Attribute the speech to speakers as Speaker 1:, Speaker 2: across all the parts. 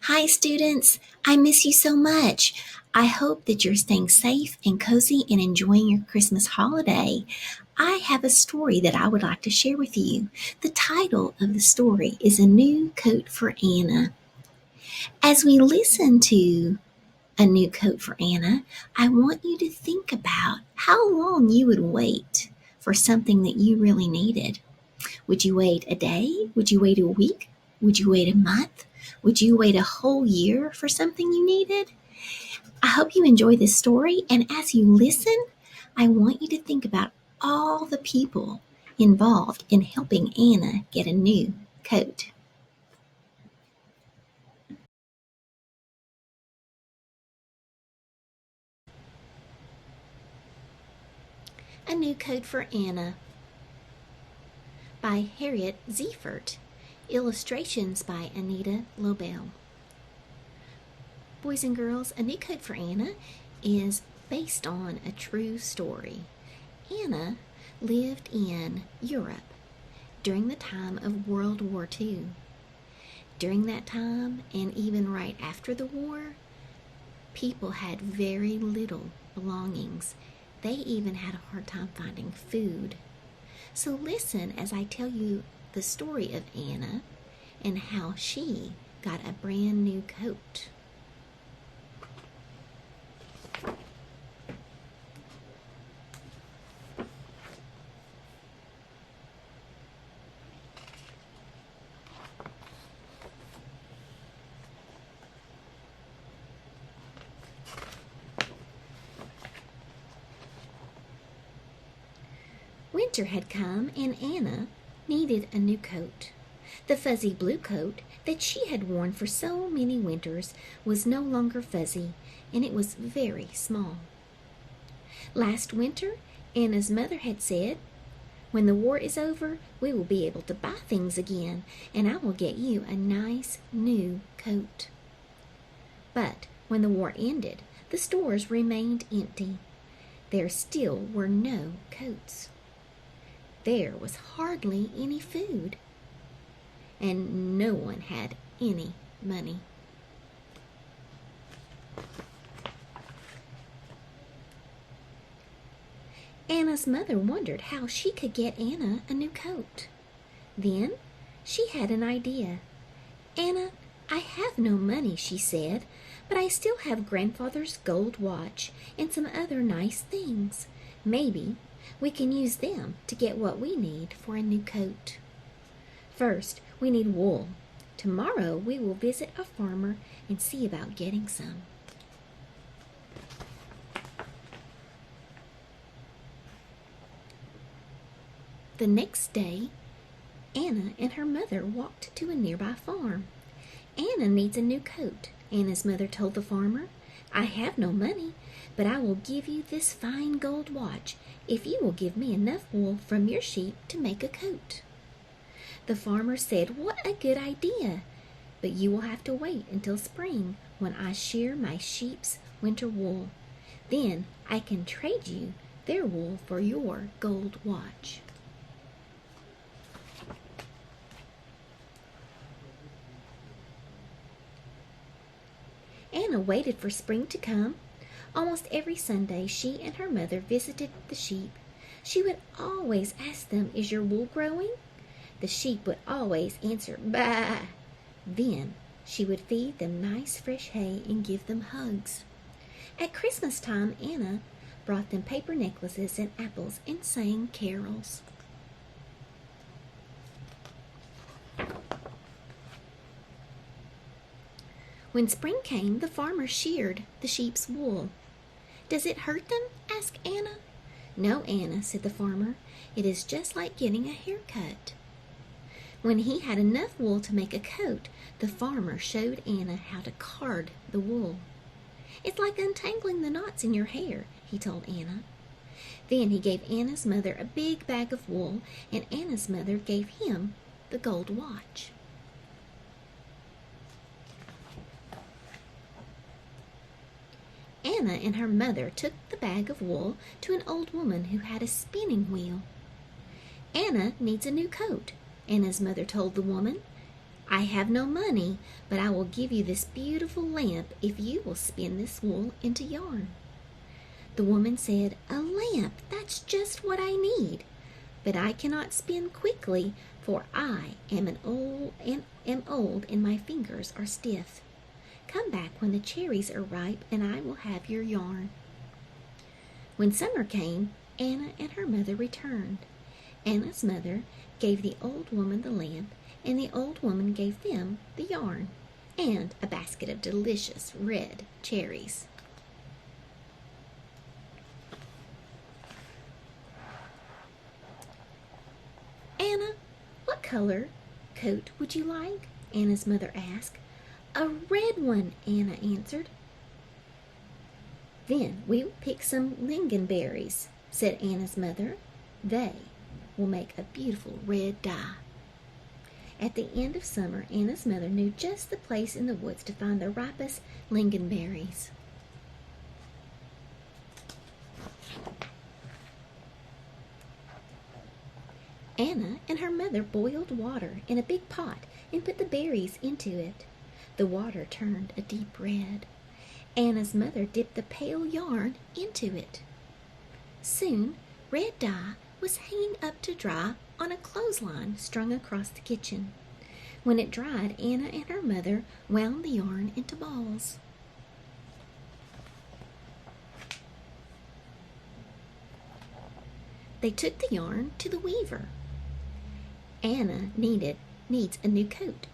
Speaker 1: Hi, students. I miss you so much. I hope that you're staying safe and cozy and enjoying your Christmas holiday. I have a story that I would like to share with you. The title of the story is A New Coat for Anna. As we listen to A New Coat for Anna, I want you to think about how long you would wait for something that you really needed. Would you wait a day? Would you wait a week? Would you wait a month? Would you wait a whole year for something you needed? I hope you enjoy this story, and as you listen, I want you to think about all the people involved in helping Anna get a new coat. A New Coat for Anna by Harriet Ziefert. Illustrations by Anita Lobel. Boys and girls, A New Coat for Anna is based on a true story. Anna lived in Europe during the time of World War II. During that time, and even right after the war, people had very little belongings. They even had a hard time finding food. So listen as I tell you the story of Anna and how she got a brand new coat. Winter had come and Anna needed a new coat. The fuzzy blue coat that she had worn for so many winters was no longer fuzzy, and it was very small. Last winter, Anna's mother had said, "When the war is over, we will be able to buy things again, and I will get you a nice new coat." But when the war ended, the stores remained empty. There still were no coats. There was hardly any food, and no one had any money. Anna's mother wondered how she could get Anna a new coat. Then she had an idea. "Anna, I have no money," she said, "but I still have Grandfather's gold watch and some other nice things. Maybe we can use them to get what we need for a new coat. First, we need wool. Tomorrow we will visit a farmer and see about getting some." The next day, Anna and her mother walked to a nearby farm. "Anna needs a new coat," Anna's mother told the farmer. "I have no money, but I will give you this fine gold watch if you will give me enough wool from your sheep to make a coat." The farmer said, "What a good idea! But you will have to wait until spring when I shear my sheep's winter wool. Then I can trade you their wool for your gold watch." Anna waited for spring to come. Almost every Sunday she and her mother visited the sheep. She would always ask them, "Is your wool growing?" The sheep would always answer, "Bah!" Then she would feed them nice fresh hay and give them hugs. At Christmas time, Anna brought them paper necklaces and apples and sang carols. When spring came, the farmer sheared the sheep's wool. "Does it hurt them?" asked Anna. "No, Anna," said the farmer. "It is just like getting a haircut." When he had enough wool to make a coat, the farmer showed Anna how to card the wool. "It's like untangling the knots in your hair," he told Anna. Then he gave Anna's mother a big bag of wool, and Anna's mother gave him the gold watch. Anna and her mother took the bag of wool to an old woman who had a spinning wheel. "Anna needs a new coat," Anna's mother told the woman. I have no money, but I will give you this beautiful lamp if you will spin this wool into yarn. The woman said, "A lamp, that's just what I need. But I cannot spin quickly, for I am old and my fingers are stiff. Come back when the cherries are ripe, and I will have your yarn." When summer came, Anna and her mother returned. Anna's mother gave the old woman the lamp, and the old woman gave them the yarn and a basket of delicious red cherries. "Anna, what color coat would you like?" Anna's mother asked. "A red one," Anna answered. "Then we will pick some lingonberries," said Anna's mother. "They will make a beautiful red dye." At the end of summer, Anna's mother knew just the place in the woods to find the ripest lingonberries. Anna and her mother boiled water in a big pot and put the berries into it. The water turned a deep red. Anna's mother dipped the pale yarn into it. Soon, red dye was hanging up to dry on a clothesline strung across the kitchen. When it dried, Anna and her mother wound the yarn into balls. They took the yarn to the weaver. "Anna needs a new coat,"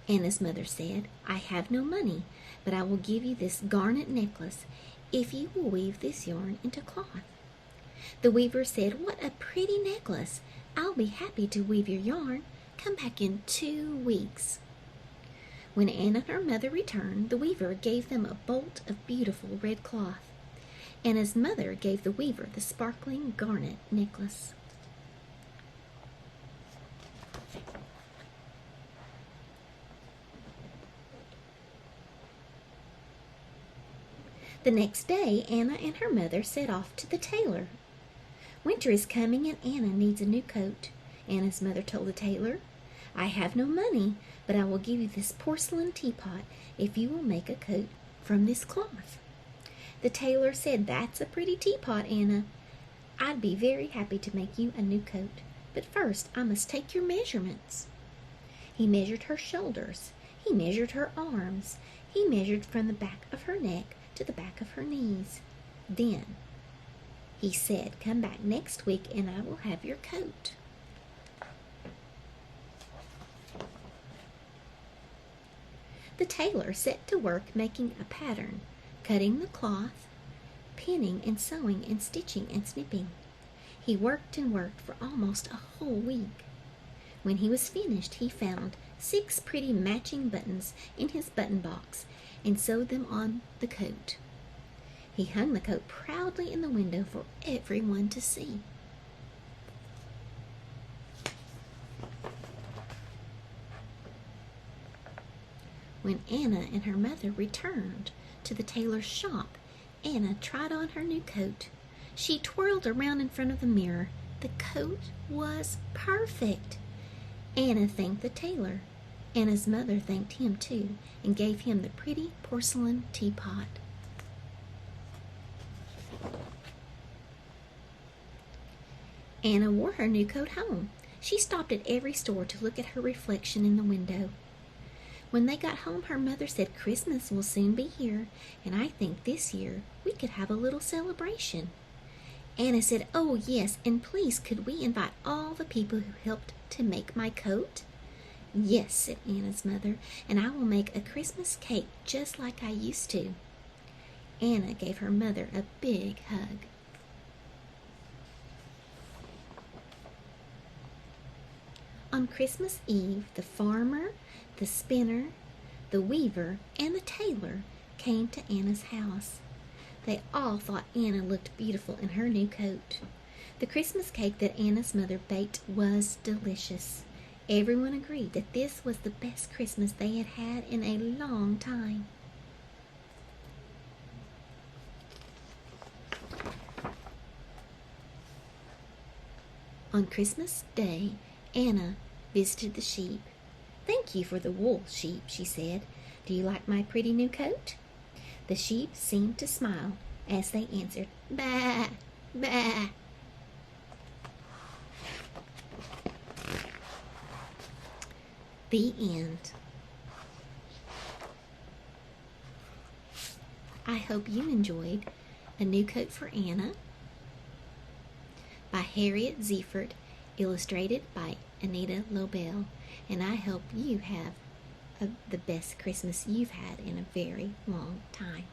Speaker 1: Anna's mother said. "I have no money, but I will give you this garnet necklace if you will weave this yarn into cloth." The weaver said, "What a pretty necklace! I'll be happy to weave your yarn. Come back in 2 weeks." When Anna and her mother returned, the weaver gave them a bolt of beautiful red cloth. Anna's mother gave the weaver the sparkling garnet necklace. The next day, Anna and her mother set off to the tailor. "Winter is coming and Anna needs a new coat," Anna's mother told the tailor. "I have no money, but I will give you this porcelain teapot if you will make a coat from this cloth." The tailor said, "That's a pretty teapot, Anna. I'd be very happy to make you a new coat, but first I must take your measurements." He measured her shoulders. He measured her arms. He measured from the back of her neck to the back of her knees. Then he said, "Come back next week and I will have your coat." The tailor set to work making a pattern, cutting the cloth, pinning and sewing and stitching and snipping. He worked and worked for almost a whole week. When he was finished, he found 6 pretty matching buttons in his button box and sewed them on the coat. He hung the coat proudly in the window for everyone to see. When Anna and her mother returned to the tailor's shop, Anna tried on her new coat. She twirled around in front of the mirror. The coat was perfect. Anna thanked the tailor. Anna's mother thanked him too and gave him the pretty porcelain teapot. Anna wore her new coat home. She stopped at every store to look at her reflection in the window. When they got home, her mother said, "Christmas will soon be here, and I think this year we could have a little celebration." Anna said, "Oh yes, and please could we invite all the people who helped to make my coat?" "Yes," said Anna's mother, "and I will make a Christmas cake just like I used to." Anna gave her mother a big hug. On Christmas Eve, the farmer, the spinner, the weaver, and the tailor came to Anna's house. They all thought Anna looked beautiful in her new coat. The Christmas cake that Anna's mother baked was delicious. Everyone agreed that this was the best Christmas they had had in a long time. On Christmas Day, Anna visited the sheep. "Thank you for the wool, sheep," she said. "Do you like my pretty new coat?" The sheep seemed to smile as they answered, "Bah, bah." The end. I hope you enjoyed A New Coat for Anna by Harriet Ziefert, illustrated by Anita Lobel. And I hope you have the best Christmas you've had in a very long time.